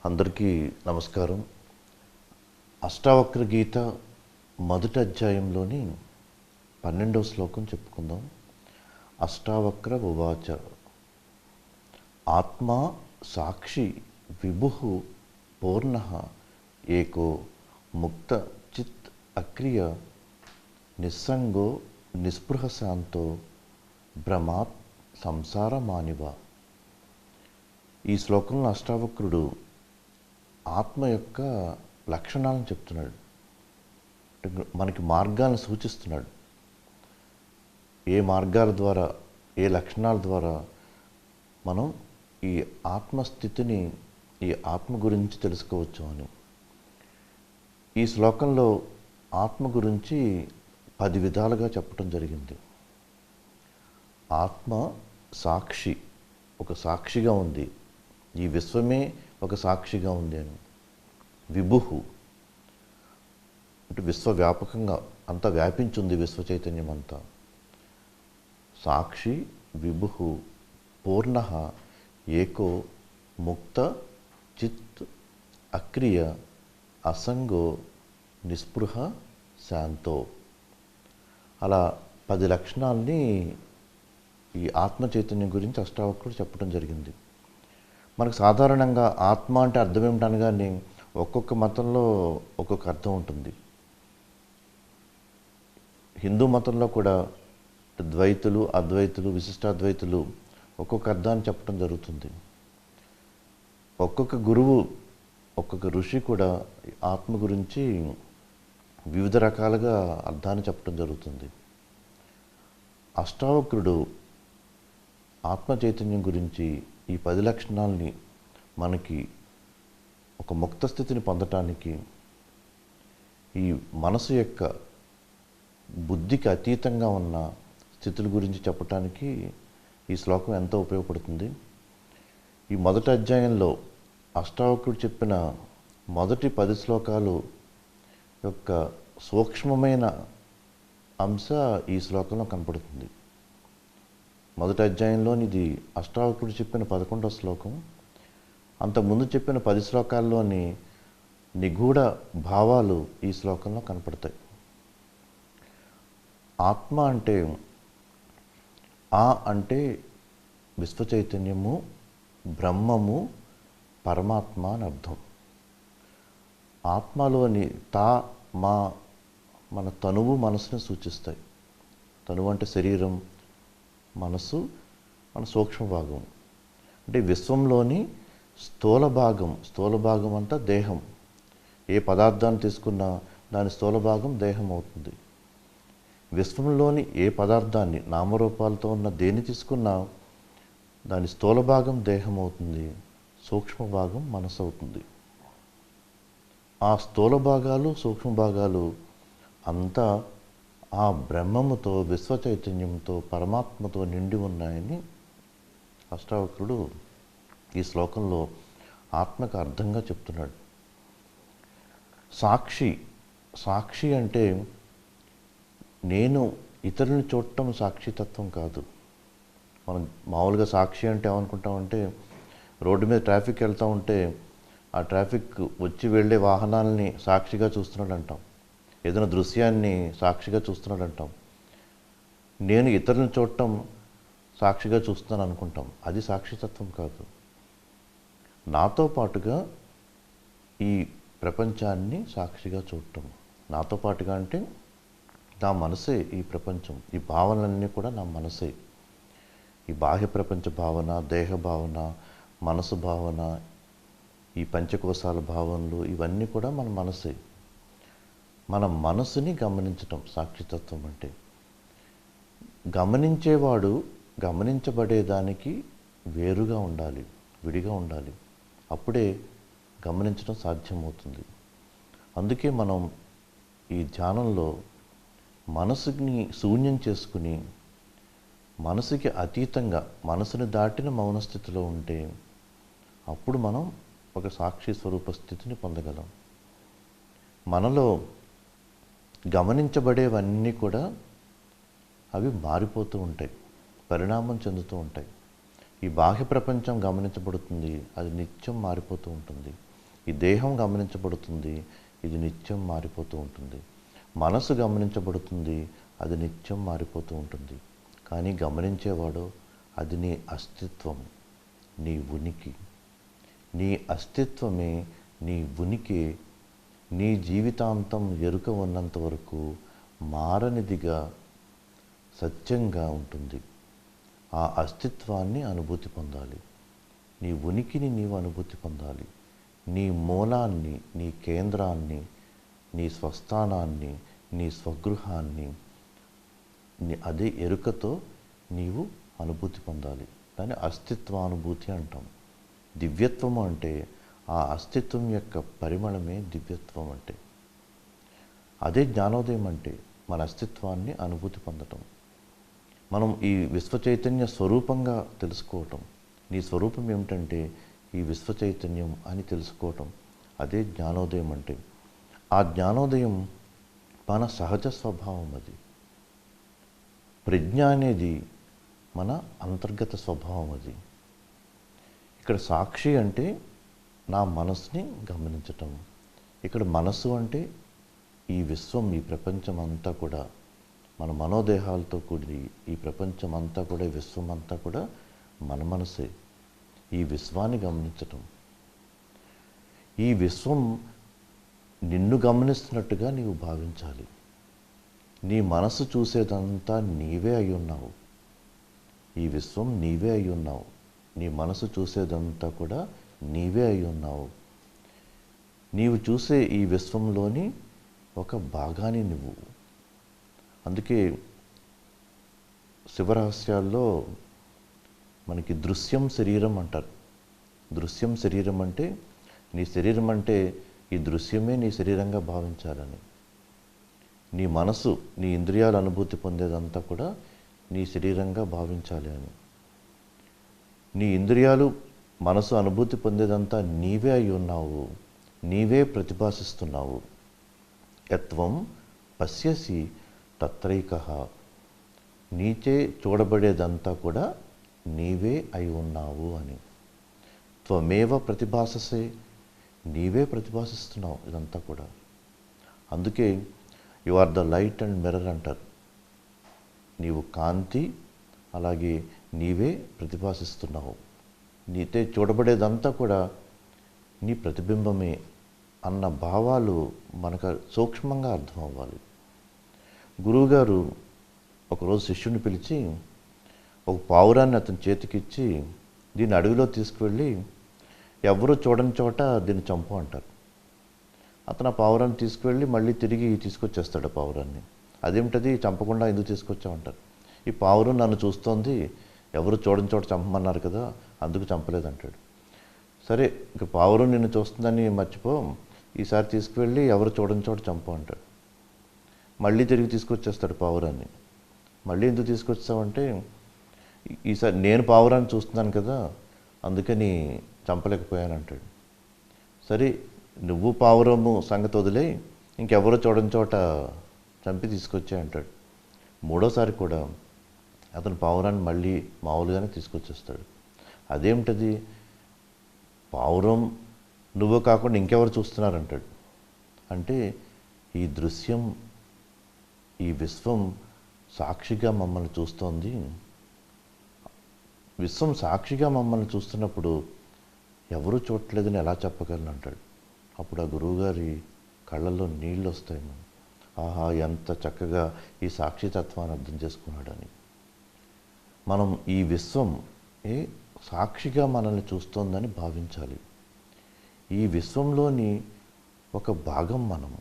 అందరికీ నమస్కారం. అష్టావక్ర గీత మొదటి అధ్యాయంలోని 12వ శ్లోకం చెప్పుకుందాం. అష్టావక్ర ఉవాచ ఆత్మా సాక్షి విభుః పూర్ణః ఏకో ముక్త చిత్ అక్రియ నిస్సంగో నిస్పృహ శాంతో భ్రమాత్ సంసారమానివ. ఈ శ్లోకంలో అష్టావక్రుడు ఆత్మ యొక్క లక్షణాలను చెప్తున్నాడు. మనకి మార్గాలను సూచిస్తున్నాడు. ఏ మార్గాల ద్వారా, ఏ లక్షణాల ద్వారా మనం ఈ ఆత్మస్థితిని, ఈ ఆత్మ గురించి తెలుసుకోవచ్చు అని. ఈ శ్లోకంలో ఆత్మ గురించి 10 విధాలుగా చెప్పడం జరిగింది. ఆత్మ సాక్షి, ఒక సాక్షిగా ఉంది. ఈ విశ్వమే ఒక సాక్షిగా ఉంది అని. విభుః అంటే విశ్వవ్యాపకంగా అంతా వ్యాపించింది, విశ్వ చైతన్యం అంతా. సాక్షి విభుః పూర్ణః ఏకో ముక్త చిత్ అక్రియ అసంగో నిస్పృహ శాంతో. అలా 10 లక్షణాలని ఈ ఆత్మ చైతన్యం గురించి అష్టావక్రుడు చెప్పడం జరిగింది. మనకు సాధారణంగా ఆత్మ అంటే అర్థం ఏమిటనగానే ఒక్కొక్క మతంలో ఒక్కొక్క అర్థం ఉంటుంది. హిందూ మతంలో కూడా ద్వైతులు, అద్వైతులు, విశిష్టాద్వైతులు ఒక్కొక్క అర్థాన్ని చెప్పడం జరుగుతుంది. ఒక్కొక్క గురువు, ఒక్కొక్క ఋషి కూడా ఆత్మ గురించి వివిధ రకాలుగా అర్థాన్ని చెప్పడం జరుగుతుంది. అష్టావక్రుడు ఆత్మ చైతన్యం గురించి ఈ 10 లక్షణాలని మనకి ఒక ముక్త స్థితిని పొందటానికి, ఈ మనసు యొక్క బుద్ధికి అతీతంగా ఉన్న స్థితుల గురించి చెప్పటానికి ఈ శ్లోకం ఎంతో ఉపయోగపడుతుంది. ఈ మొదటి అధ్యాయంలో అష్టావక్రుడు చెప్పిన మొదటి 10 శ్లోకాలు యొక్క సూక్ష్మమైన అంశ ఈ శ్లోకంలో కనపడుతుంది. మొదటి అధ్యాయంలోని ఇది అష్టావక్రుడు చెప్పిన 11వ శ్లోకం. అంతకుముందు చెప్పిన 10 శ్లోకాల్లోని నిగూఢ భావాలు ఈ శ్లోకంలో కనపడతాయి. ఆత్మ అంటే, అంటే విశ్వ చైతన్యము, బ్రహ్మము, పరమాత్మ అని అర్థం. ఆత్మలోని తా, మా మన తనువు, మనసుని సూచిస్తాయి. తనువు అంటే శరీరం, మనసు మన సూక్ష్మ భాగం. అంటే విశ్వంలోని స్థూల భాగం అంతా దేహం. ఏ పదార్థాన్ని తీసుకున్నా దాని స్థూల భాగం దేహం అవుతుంది. విశ్వంలోని ఏ పదార్థాన్ని, నామరూపాలతో ఉన్న దేన్ని తీసుకున్నా దాని స్థూల భాగం దేహం అవుతుంది, సూక్ష్మ భాగం మనసు అవుతుంది. ఆ స్థూల భాగాలు, సూక్ష్మ భాగాలు అంతా ఆ బ్రహ్మముతో, విశ్వ చైతన్యంతో, పరమాత్మతో నిండి ఉన్నాయని అష్టావక్రుడు ఈ శ్లోకంలో ఆత్మకు అర్థంగా చెప్తున్నాడు. సాక్షి అంటే నేను ఇతరులను చూడటం సాక్షితత్వం కాదు. మనం మామూలుగా సాక్షి అంటే ఏమనుకుంటామంటే, రోడ్డు మీద ట్రాఫిక్ వెళ్తూ ఉంటే ఆ ట్రాఫిక్ వచ్చి వెళ్ళే వాహనాలని సాక్షిగా చూస్తున్నాడు అంటాం. ఏదైనా దృశ్యాన్ని సాక్షిగా చూస్తున్నాడు అంటాం. నేను ఇతరులను చూడటం సాక్షిగా చూస్తున్నాను అనుకుంటాం. అది సాక్షితత్వం కాదు. నాతో పాటుగా ఈ ప్రపంచాన్ని సాక్షిగా చూడటం. నాతో పాటుగా అంటే నా మనసే ఈ ప్రపంచం, ఈ భావనలన్నీ కూడా నా మనసే. ఈ బాహ్య ప్రపంచ భావన, దేహ భావన, మనసు భావన, ఈ పంచకోశాల భావనలు, ఇవన్నీ కూడా మన మనసే. మన మనసుని గమనించటం సాక్షితత్వం అంటే. గమనించేవాడు గమనించబడేదానికి వేరుగా ఉండాలి, విడిగా ఉండాలి. అప్పుడే గమనించడం సాధ్యమవుతుంది. అందుకే మనం ఈ ధ్యానంలో మనసుని శూన్యం చేసుకుని, మనసుకి అతీతంగా, మనసుని దాటిన మౌనస్థితిలో ఉంటే అప్పుడు మనం ఒక సాక్షి స్వరూప స్థితిని పొందగలం. మనలో గమనించబడేవన్నీ కూడా అవి మారిపోతూ ఉంటాయి, పరిణామం చెందుతూ ఉంటాయి. ఈ బాహ్య ప్రపంచం గమనించబడుతుంది, అది నిత్యం మారిపోతూ ఉంటుంది. ఈ దేహం గమనించబడుతుంది, ఇది నిత్యం మారిపోతూ ఉంటుంది. మనసు గమనించబడుతుంది, అది నిత్యం మారిపోతూ ఉంటుంది. కానీ గమనించేవాడు అది నీ అస్తిత్వం, నీ ఉనికి. నీ అస్తిత్వమే, నీ ఉనికి నీ జీవితాంతం ఎరుక ఉన్నంత వరకు మారనిదిగా సత్యంగా ఉంటుంది. ఆ అస్తిత్వాన్ని అనుభూతి పొందాలి. నీ ఉనికిని నీవు అనుభూతి పొందాలి. నీ మూలాన్ని, నీ కేంద్రాన్ని, నీ స్వస్థానాన్ని, నీ స్వగృహాన్ని అదే ఎరుకతో నీవు అనుభూతి పొందాలి. దాన్ని అస్తిత్వానుభూతి అంటాం. దివ్యత్వం అంటే ఆ అస్తిత్వం యొక్క పరిమళమే దివ్యత్వం అంటే. అదే జ్ఞానోదయం అంటే మన అస్తిత్వాన్ని అనుభూతి పొందటం. మనం ఈ విశ్వ చైతన్య స్వరూపంగా తెలుసుకోవటం. నీ స్వరూపం ఏమిటంటే ఈ విశ్వ చైతన్యం అని తెలుసుకోవటం. అదే జ్ఞానోదయం అంటే. ఆ జ్ఞానోదయం మన సహజ స్వభావం. అది ప్రజ్ఞ అనేది మన అంతర్గత స్వభావం. అది ఇక్కడ సాక్షి అంటే నా మనసుని గమనించటం. ఇక్కడ మనసు అంటే ఈ విశ్వం, ఈ ప్రపంచం అంతా కూడా మన మనోదేహాలతో కూడి ఈ ప్రపంచం అంతా కూడా, ఈ విశ్వం అంతా కూడా మన మనసే. ఈ విశ్వాన్ని గమనించటం. ఈ విశ్వం నిన్ను గమనిస్తున్నట్టుగా నీవు భావించాలి. నీ మనసు చూసేదంతా నీవే అయి ఉన్నావు. ఈ విశ్వం నీవే అయి ఉన్నావు. నీ మనసు చూసేదంతా కూడా నీవే అయి ఉన్నావు. నీవు చూసే ఈ విశ్వంలోని ఒక భాగాన్ని నువ్వు. అందుకే శివరహస్యాల్లో మనకి దృశ్యం శరీరం అంటారు. దృశ్యం శరీరం అంటే నీ శరీరం అంటే ఈ దృశ్యమే నీ శరీరంగా భావించాలని. నీ మనసు, నీ ఇంద్రియాల అనుభూతి పొందేదంతా కూడా నీ శరీరంగా భావించాలి అని. నీ ఇంద్రియాలు, మనసు అనుభూతి పొందేదంతా నీవే అయి ఉన్నావు. నీవే ప్రతిభాసిస్తున్నావు. యత్వం పశ్యసి తత్రైకః. నీచే చూడబడేదంతా కూడా నీవే అయి ఉన్నావు అని. త్వమేవ ప్రతిభాససే. నీవే ప్రతిభాసిస్తున్నావు ఇదంతా కూడా. అందుకే you are the light and mirror అంటారు. నీవు కాంతి, అలాగే నీవే ప్రతిభాసిస్తున్నావు. నీతే చూడబడేదంతా కూడా నీ ప్రతిబింబమే అన్న భావాలు మనకు సూక్ష్మంగా అర్థం అవ్వాలి. గురువుగారు ఒకరోజు శిష్యుని పిలిచి ఒక పావురాన్ని అతని చేతికిచ్చి, దీన్ని అడవిలో తీసుకువెళ్ళి ఎవరు చూడని చోట దీన్ని చంపు అంటారు. అతను ఆ పావురాన్ని తీసుకువెళ్ళి మళ్ళీ తిరిగి తీసుకొచ్చేస్తాడు ఆ పావురాన్ని. అదేమిటది, చంపకుండా ఎందుకు తీసుకొచ్చామంటారు. ఈ పావురం నన్ను చూస్తోంది, ఎవరు చూడని చోట చంపమన్నారు కదా, అందుకు చంపలేదంటాడు. సరే, ఇక పావురం నిన్ను చూస్తుందని మర్చిపో, ఈసారి తీసుకువెళ్ళి ఎవరు చూడని చోట చంపు అంటాడు. మళ్ళీ తిరిగి తీసుకొచ్చేస్తాడు పావురాన్ని. మళ్ళీ ఎందుకు తీసుకొచ్చావంటే, ఈసారి నేను పావురాన్ని చూస్తున్నాను కదా, అందుకని చంపలేకపోయాను అంటాడు. సరే, నువ్వు పావురము సంగతి వదిలే, ఇంకెవరో చూడని చోట చంపి తీసుకొచ్చా అంటాడు. మూడోసారి కూడా అతను పావురాన్ని మళ్ళీ మామూలుగానే తీసుకొచ్చేస్తాడు. అదేమిటది, పావురం నువ్వు కాకుండా ఇంకెవరు చూస్తున్నారంటాడు. అంటే ఈ దృశ్యం, ఈ విశ్వం సాక్షిగా మమ్మల్ని చూస్తోంది. విశ్వం సాక్షిగా మమ్మల్ని చూస్తున్నప్పుడు ఎవరూ చూడలేదని ఎలా చెప్పగలను అంటాడు. అప్పుడు ఆ గురువుగారి కళ్ళల్లో నీళ్ళు వస్తాయి. ఆహా, ఎంత చక్కగా ఈ సాక్షితత్వాన్ని అర్థం చేసుకున్నాడని. మనం ఈ విశ్వం సాక్షిగా మనల్ని చూస్తోందని భావించాలి. ఈ విశ్వంలోని ఒక భాగం మనము.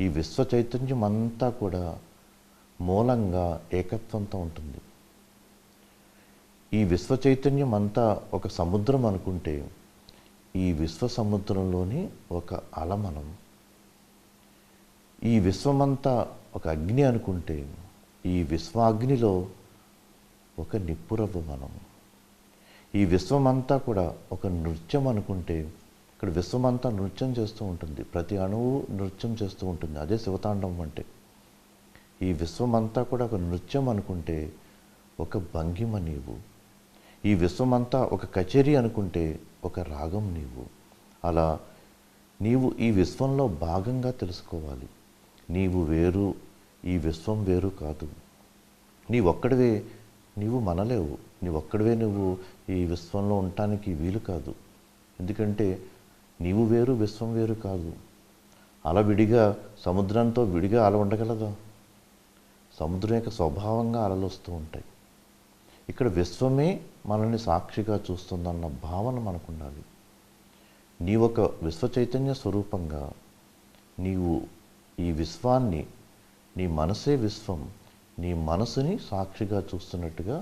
ఈ విశ్వ చైతన్యం అంతా కూడా మూలంగా ఏకత్వంతో ఉంటుంది. ఈ విశ్వ చైతన్యం అంతా ఒక సముద్రం అనుకుంటే, ఈ విశ్వ సముద్రంలోని ఒక అల మనం. ఈ విశ్వమంతా ఒక అగ్ని అనుకుంటే, ఈ విశ్వాగ్నిలో ఒక నిప్పురవ్వ మనం. ఈ విశ్వమంతా కూడా ఒక నృత్యం అనుకుంటే, ఇక్కడ విశ్వమంతా నృత్యం చేస్తూ ఉంటుంది. ప్రతి అణువు నృత్యం చేస్తూ ఉంటుంది. అదే శివతాండవం అంటే. ఈ విశ్వమంతా కూడా ఒక నృత్యం అనుకుంటే, ఒక భంగిమ నీవు. ఈ విశ్వమంతా ఒక కచేరీ అనుకుంటే, ఒక రాగం నీవు. అలా నీవు ఈ విశ్వంలో భాగంగా తెలుసుకోవాలి. నీవు వేరు, ఈ విశ్వం వేరు కాదు. నీవొక్కడివే నీవు మనలేవు. నీవొక్కడివే నువ్వు ఈ విశ్వంలో ఉండటానికి వీలు కాదు. ఎందుకంటే నీవు వేరు, విశ్వం వేరు కాదు. అల విడిగా సముద్రంతో విడిగా అల ఉండగలదా? సముద్రం యొక్క స్వభావంగా అలలు వస్తూ ఉంటాయి. ఇక్కడ విశ్వమే మనల్ని సాక్షిగా చూస్తుందన్న భావన మనకు ఉండాలి. నీవొక విశ్వ చైతన్య స్వరూపంగా నీవు ఈ విశ్వాన్ని, నీ మనసే విశ్వం, నీ మనసుని సాక్షిగా చూస్తున్నట్టుగా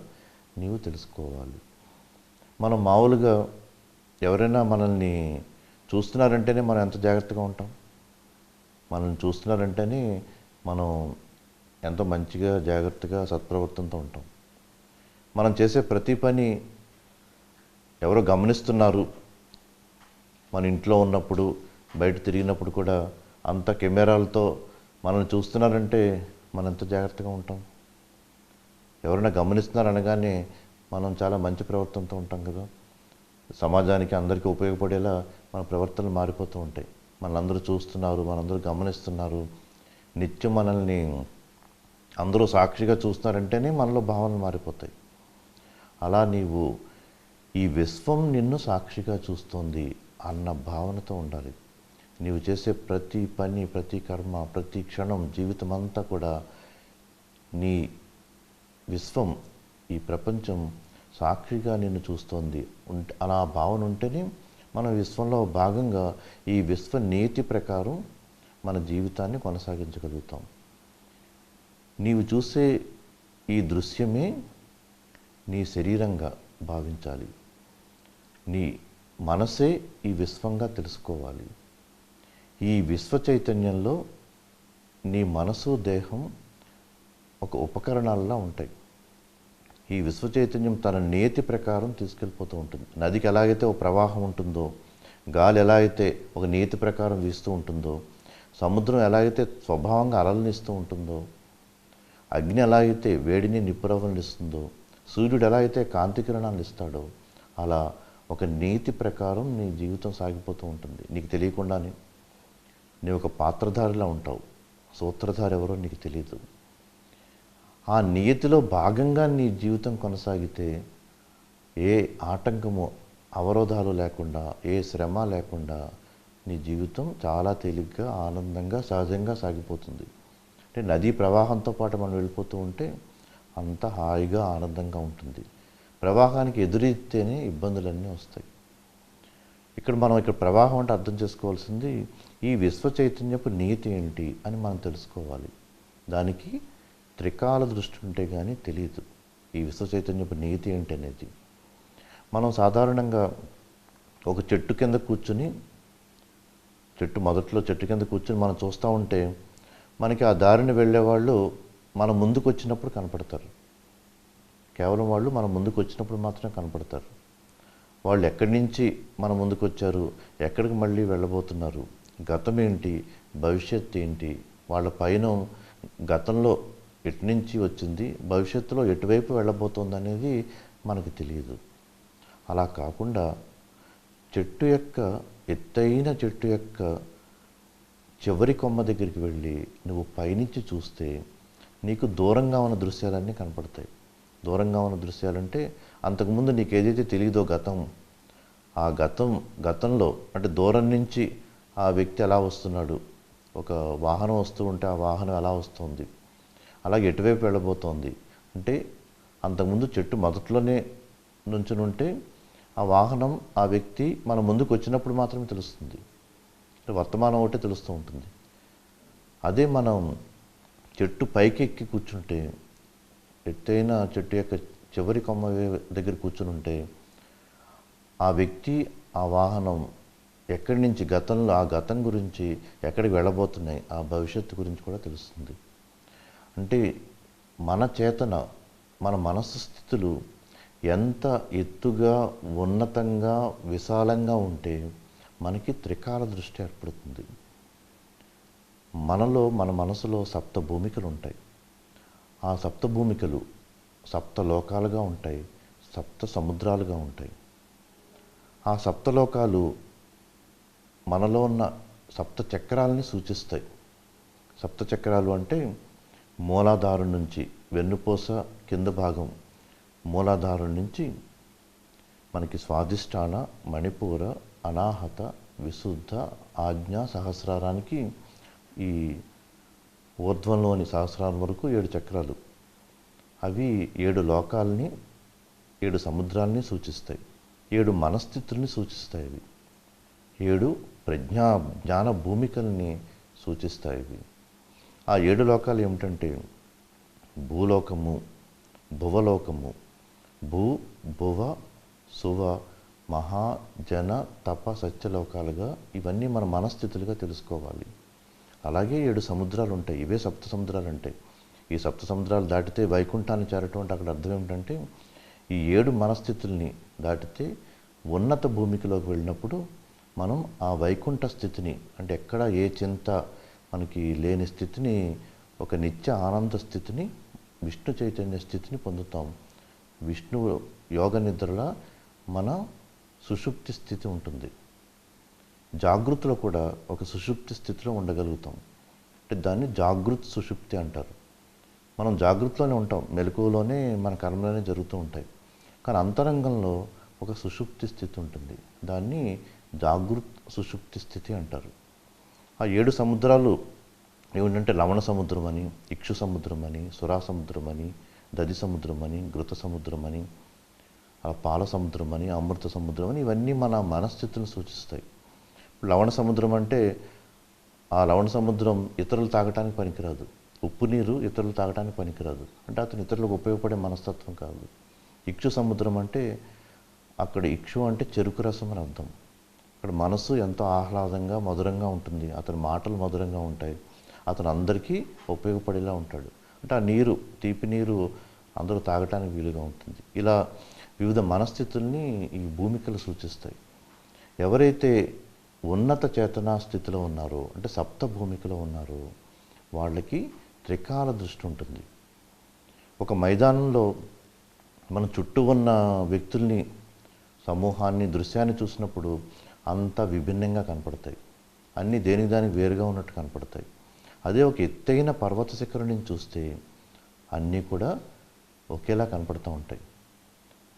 నీవు తెలుసుకోవాలి. మనం మామూలుగా ఎవరైనా మనల్ని చూస్తున్నారంటేనే మనం ఎంత జాగ్రత్తగా ఉంటాం. మనల్ని చూస్తున్నారంటేనే మనం ఎంతో మంచిగా జాగ్రత్తగా సత్ప్రవర్తనతో ఉంటాం. మనం చేసే ప్రతి పని ఎవరో గమనిస్తున్నారు. మన ఇంట్లో ఉన్నప్పుడు, బయట తిరిగినప్పుడు కూడా అంత కెమెరాలతో మనల్ని చూస్తున్నారంటే మనం ఎంత జాగ్రత్తగా ఉంటాం. ఎవరైనా గమనిస్తున్నారు అనగానే మనం చాలా మంచి ప్రవర్తనతో ఉంటాం కదా. సమాజానికి అందరికీ ఉపయోగపడేలా మన ప్రవర్తనలు మారిపోతూ ఉంటాయి. మనందరూ చూస్తున్నారు, మనందరూ గమనిస్తున్నారు, నిత్యం మనల్ని అందరూ సాక్షిగా చూస్తున్నారంటేనే మనలో భావనలు మారిపోతాయి. అలా నీవు ఈ విశ్వం నిన్ను సాక్షిగా చూస్తోంది అన్న భావనతో ఉండాలి. నీవు చేసే ప్రతి పని, ప్రతి కర్మ, ప్రతి క్షణం, జీవితం అంతా కూడా నీ విశ్వం, ఈ ప్రపంచం సాక్షిగా నిన్ను చూస్తోంది. అలా భావన ఉంటేనే మన విశ్వంలో భాగంగా ఈ విశ్వ నీతి ప్రకారం మన జీవితాన్ని కొనసాగించగలుగుతాం. నీవు చూసే ఈ దృశ్యమే నీ శరీరంగా భావించాలి. నీ మనసే ఈ విశ్వంగా తెలుసుకోవాలి. ఈ విశ్వ చైతన్యంలో నీ మనసు, దేహం ఒక ఉపకరణాల్లో ఉంటాయి. ఈ విశ్వ చైతన్యం తన నియతి ప్రకారం తీసుకెళ్ళిపోతూ ఉంటుంది. నదికి ఎలాగైతే ఒక ప్రవాహం ఉంటుందో, గాలి ఎలా అయితే ఒక నియతి ప్రకారం వీస్తూ ఉంటుందో, సముద్రం ఎలా అయితే స్వభావంగా అలలను ఇస్తూ ఉంటుందో, అగ్ని ఎలా అయితే వేడిని నిప్పురవ్వలను ఇస్తుందో, సూర్యుడు ఎలా అయితే కాంతి కిరణాలను ఇస్తాడో, అలా ఒక నీతి ప్రకారం నీ జీవితం సాగిపోతూ ఉంటుంది. నీకు తెలియకుండానే నీ ఒక పాత్రధారిలా ఉంటావు. సూత్రధారి ఎవరో నీకు తెలియదు. ఆ నియతిలో భాగంగా నీ జీవితం కొనసాగితే ఏ ఆటంకము, అవరోధాలు లేకుండా, ఏ శ్రమ లేకుండా నీ జీవితం చాలా తేలిగ్గా, ఆనందంగా, సహజంగా సాగిపోతుంది. అంటే నదీ ప్రవాహంతో పాటు మనం వెళ్ళిపోతూ ఉంటే అంత హాయిగా, ఆనందంగా ఉంటుంది. ప్రవాహానికి ఎదురీతేనే ఇబ్బందులన్నీ వస్తాయి. ఇక్కడ ప్రవాహం అంటే అర్థం చేసుకోవాల్సింది ఈ విశ్వ చైతన్యపు నీతి ఏంటి అని మనం తెలుసుకోవాలి. దానికి త్రికాల దృష్టి ఉంటే కానీ తెలియదు ఈ విశ్వ చైతన్యపు నీతి ఏంటి అనేది. మనం సాధారణంగా ఒక చెట్టు కింద కూర్చుని, మొదట్లో చెట్టు కింద కూర్చుని మనం చూస్తూ ఉంటే మనకి ఆ దారిని వెళ్ళేవాళ్ళు మన ముందుకు వచ్చినప్పుడు కనపడతారు. కేవలం వాళ్ళు మన ముందుకు వచ్చినప్పుడు మాత్రమే కనపడతారు. వాళ్ళు ఎక్కడి నుంచి మన ముందుకు వచ్చారు, ఎక్కడికి మళ్ళీ వెళ్ళబోతున్నారు, గతం ఏంటి, భవిష్యత్తు ఏంటి, వాళ్ళ పైన గతంలో ఎటు నుంచి వచ్చింది, భవిష్యత్తులో ఎటువైపు వెళ్ళబోతోంది అనేది మనకు తెలియదు. అలా కాకుండా ఎత్తైన చెట్టు యొక్క చివరి కొమ్మ దగ్గరికి వెళ్ళి నువ్వు పైనుంచి చూస్తే నీకు దూరంగా ఉన్న దృశ్యాలన్నీ కనపడతాయి. దూరంగా ఉన్న దృశ్యాలంటే అంతకుముందు నీకు ఏదైతే తెలియదో గతం, ఆ గతంలో అంటే దూరం నుంచి ఆ వ్యక్తి ఎలా వస్తున్నాడు, ఒక వాహనం వస్తూ ఉంటే ఆ వాహనం ఎలా వస్తుంది, అలాగే ఎటువైపు వెళ్ళబోతోంది అంటే అంతకుముందు చెట్టు మొదట్లోనే నుంచుని ఉంటే ఆ వాహనం, ఆ వ్యక్తి మన ముందుకు వచ్చినప్పుడు మాత్రమే తెలుస్తుంది. వర్తమానం ఒకటే తెలుస్తూ ఉంటుంది. అదే మనం చెట్టు పైకి ఎక్కి కూర్చుంటే, ఎత్తైన చెట్టు యొక్క చివరి కొమ్మ దగ్గర కూర్చుని ఉంటే ఆ వ్యక్తి, ఆ వాహనం ఎక్కడి నుంచి గతంలో, ఆ గతం గురించి, ఎక్కడికి వెళ్ళబోతున్నాయి, ఆ భవిష్యత్తు గురించి కూడా తెలుస్తుంది. అంటే మన చేతన, మన మనస్సు స్థితులు ఎంత ఎత్తుగా, ఉన్నతంగా, విశాలంగా ఉంటే మనకి త్రికాల దృష్టి ఏర్పడుతుంది. మన మనసులో సప్త భూమికలు ఉంటాయి. ఆ సప్త భూమికలు సప్త లోకాలుగా ఉంటాయి, సప్త సముద్రాలుగా ఉంటాయి. ఆ సప్తలోకాలు మనలో ఉన్న సప్త చక్రాలని సూచిస్తాయి. సప్త చక్రాలు అంటే మూలాధారం నుంచి, వెన్నుపూస కింద భాగం మూలాధారం నుంచి మనకి స్వాధిష్టాన, మణిపూర, అనాహత, విశుద్ధ, ఆజ్ఞ, సహస్రారానికి ఈ ఊర్ధ్వంలోని సహస్రారం వరకు 7 చక్రాలు. అవి 7 లోకాలని, 7 సముద్రాలని సూచిస్తాయి. 7 మనస్థితుల్ని సూచిస్తాయి. అవి 7 జ్ఞాన భూమికల్ని సూచిస్తాయి. ఇవి ఆ 7 లోకాలు ఏమిటంటే భూలోకము, భువలోకము, భూ, భువ, సువ, మహా, జన, తప, సత్యలోకాలుగా ఇవన్నీ మన మనస్థితులుగా తెలుసుకోవాలి. అలాగే 7 సముద్రాలు ఉంటాయి. ఇవే సప్త సముద్రాలు ఉంటాయి. ఈ సప్త సముద్రాలు దాటితే వైకుంఠాన్ని చేరటం అంటే అక్కడ అర్థం ఏమిటంటే ఈ 7 మనస్థితుల్ని దాటితే ఉన్నత భూమికలోకి వెళ్ళినప్పుడు మనం ఆ వైకుంఠ స్థితిని, అంటే ఎక్కడ ఏ చింత మనకి లేని స్థితిని, ఒక నిత్య ఆనంద స్థితిని, విష్ణు చైతన్య స్థితిని పొందుతాం. విష్ణు యోగ నిద్రలో మన సుషుప్తి స్థితి ఉంటుంది. జాగృతిలో కూడా ఒక సుషుప్తి స్థితిలో ఉండగలుగుతాం. అంటే దాన్ని జాగృత్ సుషుప్తి అంటారు. మనం జాగృతిలోనే ఉంటాం, మెలకువలోనే మన కర్మలనే జరుగుతూ ఉంటాయి. కానీ అంతరంగంలో ఒక సుషుప్తి స్థితి ఉంటుంది. దాన్ని జాగృత్ సుషుప్తి స్థితి అంటారు. ఆ 7 సముద్రాలు ఏమిటంటే లవణ సముద్రం అని, ఇక్షు సముద్రం అని, సురా సముద్రం అని, దది సముద్రం అని, ఘృత సముద్రం అని, పాల సముద్రం అని, అమృత సముద్రం అని, ఇవన్నీ మన మనస్థితులను సూచిస్తాయి. లవణ సముద్రం అంటే ఆ లవణ సముద్రం ఇతరులు తాగటానికి పనికిరాదు. ఉప్పు నీరు ఇతరులు తాగటానికి పనికిరాదు. అంటే అతను ఇతరులకు ఉపయోగపడే మనస్తత్వం కాదు. ఇక్షు సముద్రం అంటే అక్కడ ఇక్షు అంటే చెరుకు రసం అని అర్థం. అక్కడ మనసు ఎంతో ఆహ్లాదంగా మధురంగా ఉంటుంది. అతని మాటలు మధురంగా ఉంటాయి. అతను అందరికీ ఉపయోగపడేలా ఉంటాడు. అంటే ఆ నీరు, తీపి నీరు అందరూ తాగటానికి వీలుగా ఉంటుంది. ఇలా వివిధ మనస్థితుల్ని ఈ భూమికలు సూచిస్తాయి. ఎవరైతే ఉన్నత చేతనా స్థితిలో ఉన్నారో, అంటే సప్త భూమికలో ఉన్నారో, వాళ్ళకి త్రికాల దృష్టి ఉంటుంది. ఒక మైదానంలో మన చుట్టూ ఉన్న వ్యక్తుల్ని, సమూహాన్ని, దృశ్యాన్ని చూసినప్పుడు అంతా విభిన్నంగా కనపడతాయి. అన్నీ దేనికి దానికి వేరుగా ఉన్నట్టు కనపడతాయి. అదే ఒక ఎత్తైన పర్వత శిఖరం నుంచి చూస్తే అన్నీ కూడా ఒకేలా కనపడుతూ ఉంటాయి.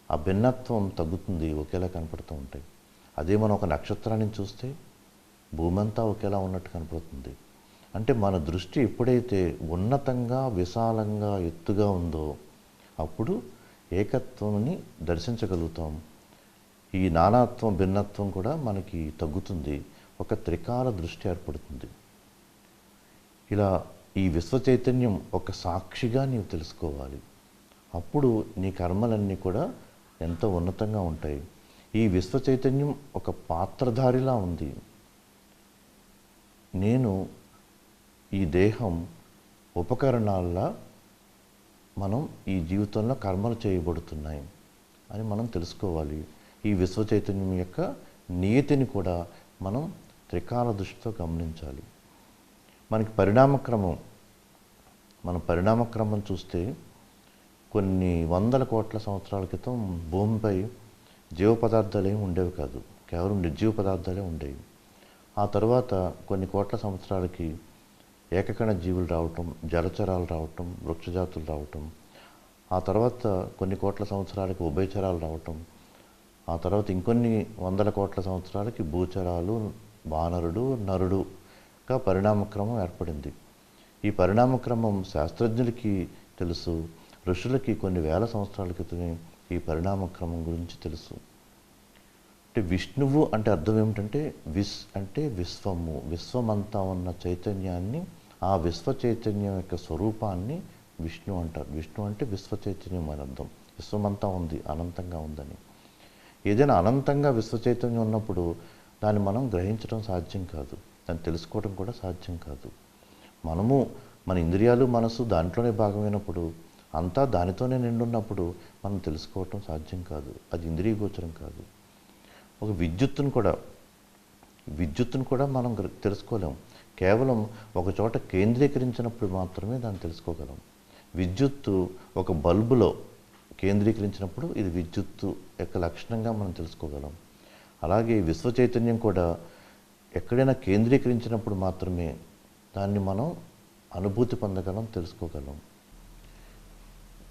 ఆ భిన్నత్వం తగ్గుతుంది, ఒకేలా కనపడుతూ ఉంటాయి. అదే మనం ఒక నక్షత్రాన్ని చూస్తే భూమి అంతా ఒకేలా ఉన్నట్టు కనపడుతుంది. అంటే మన దృష్టి ఎప్పుడైతే ఉన్నతంగా, విశాలంగా, ఎత్తుగా ఉందో అప్పుడు ఏకత్వాన్ని దర్శించగలుగుతాం. ఈ నానాత్వం, భిన్నత్వం కూడా మనకి తగ్గుతుంది. ఒక త్రికాల దృష్టి ఏర్పడుతుంది. ఇలా ఈ విశ్వ చైతన్యం ఒక సాక్షిగా నీవు తెలుసుకోవాలి. అప్పుడు నీ కర్మలన్నీ కూడా ఎంతో ఉన్నతంగా ఉంటాయి. ఈ విశ్వ చైతన్యం ఒక పాత్రధారిలా ఉంది. నేను ఈ దేహం ఉపకరణాల్లో మనం ఈ జీవితంలో కర్మలు చేయబడుతున్నాయి అని మనం తెలుసుకోవాలి. ఈ విశ్వ చైతన్యం యొక్క నియతిని కూడా మనం త్రికాల దృష్టితో గమనించాలి. మనకి పరిణామక్రమం చూస్తే కొన్ని వందల కోట్ల సంవత్సరాల క్రితం భూమిపై జీవ పదార్థాలు ఏమి ఉండేవి కాదు. కేవలం నిర్జీవ పదార్థాలే ఉండేవి. ఆ తర్వాత కొన్ని కోట్ల సంవత్సరాలకి ఏకకణ జీవులు రావటం, జలచరాలు రావటం, వృక్షజాతులు రావటం, ఆ తర్వాత కొన్ని కోట్ల సంవత్సరాలకి ఉభయచరాలు రావటం, ఆ తర్వాత ఇంకొన్ని వందల కోట్ల సంవత్సరాలకి భూచరాలు, వానరుడు, నరుడుగా పరిణామక్రమం ఏర్పడింది. ఈ పరిణామక్రమం శాస్త్రజ్ఞులకి తెలుసు, ఋషులకి కొన్ని వేల సంవత్సరాల క్రితమే ఈ పరిణామక్రమం గురించి తెలుసు. అంటే విష్ణువు అంటే అర్థం ఏమిటంటే అంటే విశ్వము, విశ్వమంతా ఉన్న చైతన్యాన్ని, ఆ విశ్వ చైతన్యం యొక్క స్వరూపాన్ని విష్ణు అంటారు. విష్ణు అంటే విశ్వ చైతన్యం అని అర్థం. విశ్వమంతా ఉంది, అనంతంగా ఉందని. ఏదైనా అనంతంగా విశ్వ చైతన్యం ఉన్నప్పుడు దాన్ని మనం గ్రహించడం సాధ్యం కాదు, దాన్ని తెలుసుకోవడం కూడా సాధ్యం కాదు. మనము మన ఇంద్రియాలు, మనసు దాంట్లోనే భాగమైనప్పుడు, అంతా దానితోనే నిండున్నప్పుడు మనం తెలుసుకోవటం సాధ్యం కాదు. అది ఇంద్రియ గోచరం కాదు. ఒక విద్యుత్తును కూడా మనం తెలుసుకోలేం. కేవలం ఒక చోట కేంద్రీకరించినప్పుడు మాత్రమే దాన్ని తెలుసుకోగలం. విద్యుత్తు ఒక బల్బులో కేంద్రీకరించినప్పుడు ఇది విద్యుత్తు యొక్క లక్షణంగా మనం తెలుసుకోగలం. అలాగే విశ్వ చైతన్యం కూడా ఎక్కడైనా కేంద్రీకరించినప్పుడు మాత్రమే దాన్ని మనం అనుభూతి పొందగలం, తెలుసుకోగలం.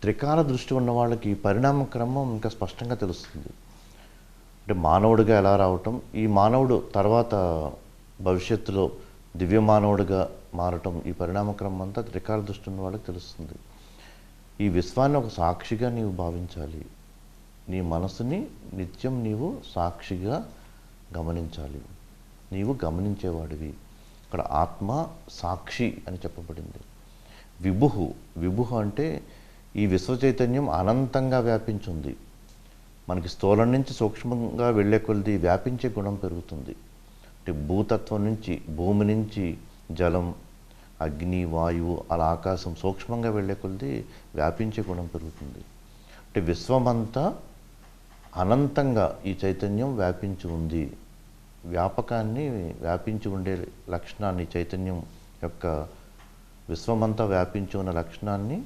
త్రికాల దృష్టి ఉన్న వాళ్ళకి పరిణామ క్రమం ఇంకా స్పష్టంగా తెలుస్తుంది. అంటే మానవుడిగా ఎలా రావటం, ఈ మానవుడు తర్వాత భవిష్యత్తులో దివ్య మానవుడిగా మారటం, ఈ పరిణామ క్రమం అంతా త్రికాల దృష్టి ఉన్న వాళ్ళకి తెలుస్తుంది. ఈ విశ్వాన్ని ఒక సాక్షిగా నీవు భావించాలి. నీ మనసుని నిత్యం నీవు సాక్షిగా గమనించాలి. నీవు గమనించేవాడివి. ఇక్కడ ఆత్మ సాక్షి అని చెప్పబడింది. విభుహు, విభుహు అంటే ఈ విశ్వ చైతన్యం అనంతంగా వ్యాపించింది. మనకి స్థూలం నుంచి సూక్ష్మంగా వెళ్ళే కొలది వ్యాపించే గుణం పెరుగుతుంది. అంటే భూతత్వం నుంచి, భూమి నుంచి జలం, అగ్ని, వాయువు, అలా ఆకాశం సూక్ష్మంగా వెళ్ళే కొలది వ్యాపించే గుణం పెరుగుతుంది. అంటే విశ్వమంతా అనంతంగా ఈ చైతన్యం వ్యాపించి ఉంది. వ్యాపకాన్ని, వ్యాపించి ఉండే లక్షణాన్ని, చైతన్యం యొక్క విశ్వమంతా వ్యాపించి ఉన్న లక్షణాన్ని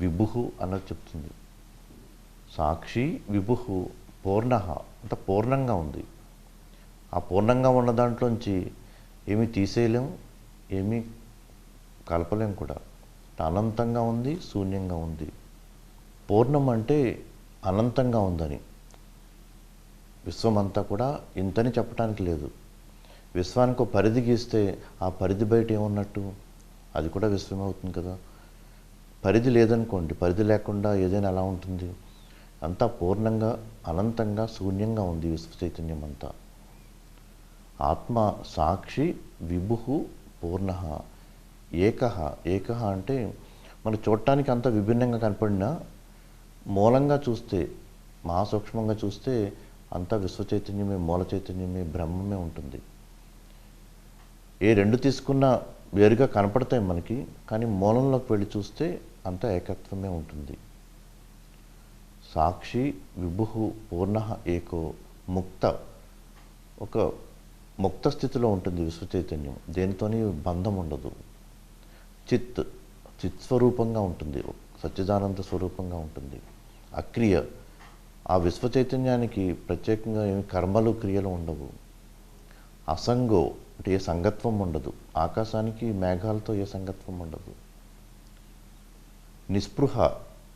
విభుహు అన్నది చెప్తుంది. సాక్షి విభుహు పూర్ణ, అంత పూర్ణంగా ఉంది. ఆ పూర్ణంగా ఉన్న దాంట్లోంచి ఏమీ తీసేయలేం, ఏమీ కలపలేం కూడా. అనంతంగా ఉంది, శూన్యంగా ఉంది. పూర్ణం అంటే అనంతంగా ఉందని. విశ్వమంతా కూడా ఇంతని చెప్పడానికి లేదు. విశ్వానికి ఒక పరిధి గీస్తే ఆ పరిధి బయట ఏమున్నట్టు? అది కూడా విశ్వమే అవుతుంది కదా. పరిధి లేదనుకోండి, పరిధి లేకుండా ఏదైనా ఎలా ఉంటుంది? అంతా పూర్ణంగా, అనంతంగా, శూన్యంగా ఉంది విశ్వ చైతన్యం అంతా. ఆత్మ సాక్షి విభుహు పూర్ణ ఏకః. ఏకః అంటే మనకు చూడటానికి అంత విభిన్నంగా కనపడినా మూలంగా చూస్తే, మహాసూక్ష్మంగా చూస్తే అంతా విశ్వ చైతన్యమే, మూల చైతన్యమే, బ్రహ్మమే ఉంటుంది. ఏ రెండు తీసుకున్నా వేరుగా కనపడతాయి మనకి, కానీ మూలంలోకి వెళ్ళి చూస్తే అంతా ఏకత్వమే ఉంటుంది. సాక్షి విభుహు పూర్ణ ఏకో ముక్త, ఒక ముక్త స్థితిలో ఉంటుంది విశ్వ చైతన్యం. దేనితోని బంధం ఉండదు. చిత్, చిత్ స్వరూపంగా ఉంటుంది, సచ్చిదానంద స్వరూపంగా ఉంటుంది. అక్రియ, ఆ విశ్వ చైతన్యానికి ప్రత్యేకంగా ఏమి కర్మలు, క్రియలు ఉండవు. అసంగో అంటే ఏ సంగత్వం ఉండదు. ఆకాశానికి మేఘాలతో ఏ సంగత్వం ఉండదు. నిస్పృహ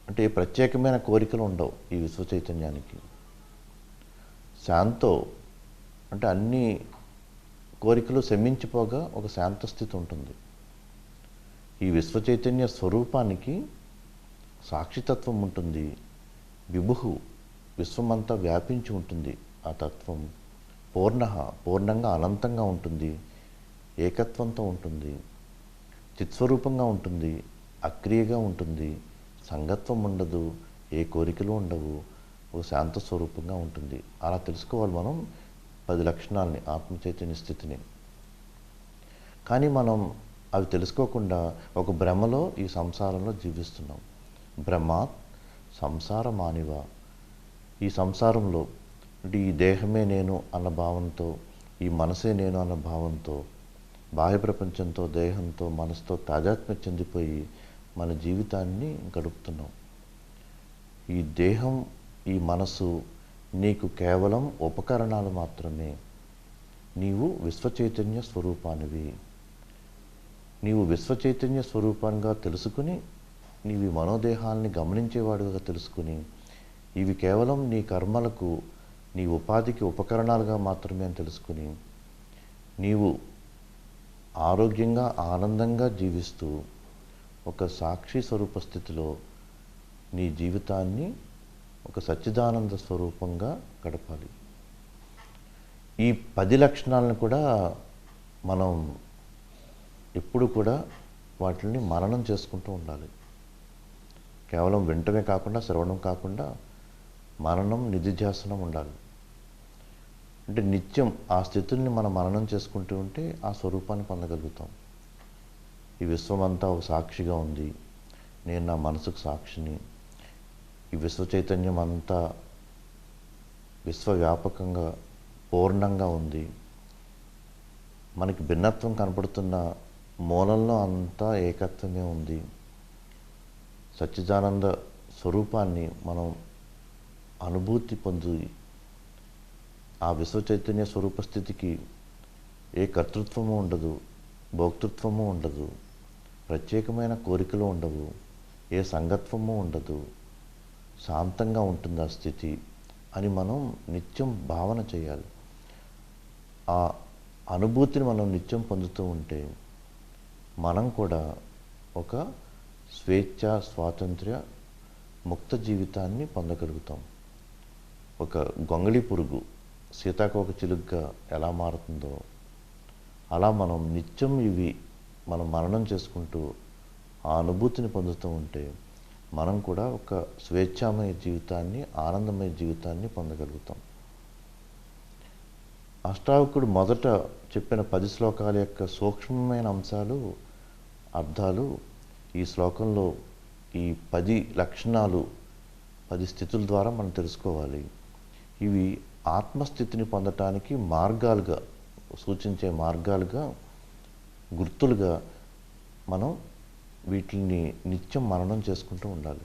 అంటే ఏ ప్రత్యేకమైన కోరికలు ఉండవు ఈ విశ్వ చైతన్యానికి. శాంతో అంటే అన్ని కోరికలు శమించిపోగా ఒక శాంతస్థితి ఉంటుంది. ఈ విశ్వ చైతన్య స్వరూపానికి సాక్షితత్వం ఉంటుంది. విభుహు విశ్వమంతా వ్యాపించి ఉంటుంది ఆ తత్వం. పూర్ణ, పూర్ణంగా అనంతంగా ఉంటుంది, ఏకత్వంతో ఉంటుంది, చిత్స్వరూపంగా ఉంటుంది, అక్రియగా ఉంటుంది, సంగత్వం ఉండదు, ఏ కోరికలు ఉండవు, ఒక శాంత స్వరూపంగా ఉంటుంది. అలా తెలుసుకోవాలి మనం 10 లక్షణాలని, ఆత్మ చైతన్య స్థితిని. కానీ మనం అవి తెలుసుకోకుండా ఒక భ్రమలో ఈ సంసారంలో జీవిస్తున్నాం. భ్రమాత్ సంసార మానివ. ఈ సంసారంలో అంటే ఈ దేహమే నేను అన్న భావంతో, ఈ మనసే నేను అన్న భావంతో, బాహ్య ప్రపంచంతో, దేహంతో, మనసుతో తాదాత్మ్యం చెందిపోయి మన జీవితాన్ని గడుపుతున్నాం. ఈ దేహం, ఈ మనసు నీకు కేవలం ఉపకరణాలు మాత్రమే. నీవు విశ్వచైతన్య స్వరూపానివి. నీవు విశ్వచైతన్య స్వరూపంగా తెలుసుకుని, నీవి మనోదేహాల్ని గమనించేవాడుగా తెలుసుకుని, ఇవి కేవలం నీ కర్మలకు, నీ ఉపాధికి ఉపకరణాలుగా మాత్రమే అని తెలుసుకుని, నీవు ఆరోగ్యంగా, ఆనందంగా జీవిస్తూ ఒక సాక్షి స్వరూప స్థితిలో నీ జీవితాన్ని ఒక సచ్చిదానంద స్వరూపంగా గడపాలి. ఈ 10 లక్షణాలను కూడా మనం ఎప్పుడు కూడా వాటిని మననం చేసుకుంటూ ఉండాలి. కేవలం వింటమే కాకుండా, శ్రవణం కాకుండా మననం, నిధిధ్యాసనం ఉండాలి. అంటే నిత్యం ఆ స్థితుల్ని మనం మననం చేసుకుంటూ ఉంటే ఆ స్వరూపాన్ని పొందగలుగుతాం. ఈ విశ్వమంతా ఒక సాక్షిగా ఉంది, నేను నా మనసుకు సాక్షిని, ఈ విశ్వ చైతన్యం అంతా విశ్వవ్యాపకంగా పూర్ణంగా ఉంది, మనకి భిన్నత్వం కనపడుతున్న మూలంలో అంతా ఏకత్వమే ఉంది. సచ్చిదానంద స్వరూపాన్ని మనం అనుభూతి పొంది ఆ విశ్వ చైతన్య స్వరూప స్థితికి ఏ కర్తృత్వము ఉండదు, భోక్తృత్వము ఉండదు, ప్రత్యేకమైన కోరికలు ఉండవు, ఏ సంగత్వము ఉండదు, శాంతంగా ఉంటుంది ఆ స్థితి అని మనం నిత్యం భావన చేయాలి. ఆ అనుభూతిని మనం నిత్యం పొందుతూ ఉంటే మనం కూడా ఒక స్వేచ్ఛ, స్వాతంత్ర్య, ముక్త జీవితాన్ని పొందగలుగుతాం. ఒక గొంగళి పురుగు సీతాకోక చిలుకగా ఎలా మారుతుందో అలా మనం నిత్యం మనం మననం చేసుకుంటూ ఆ అనుభూతిని పొందుతూ ఉంటే మనం కూడా ఒక స్వేచ్ఛామయ జీవితాన్ని, ఆనందమయ జీవితాన్ని పొందగలుగుతాం. అష్టావకుడు మొదట చెప్పిన 10 శ్లోకాల యొక్క సూక్ష్మమైన అంశాలు, అర్థాలు ఈ శ్లోకంలో ఈ 10 లక్షణాలు, 10 స్థితుల ద్వారా మనం తెలుసుకోవాలి. ఇవి ఆత్మస్థితిని పొందటానికి మార్గాలుగా, సూచించే మార్గాలుగా, గుర్తులుగా మనం వీటిని నిత్యం మననం చేసుకుంటూ ఉండాలి.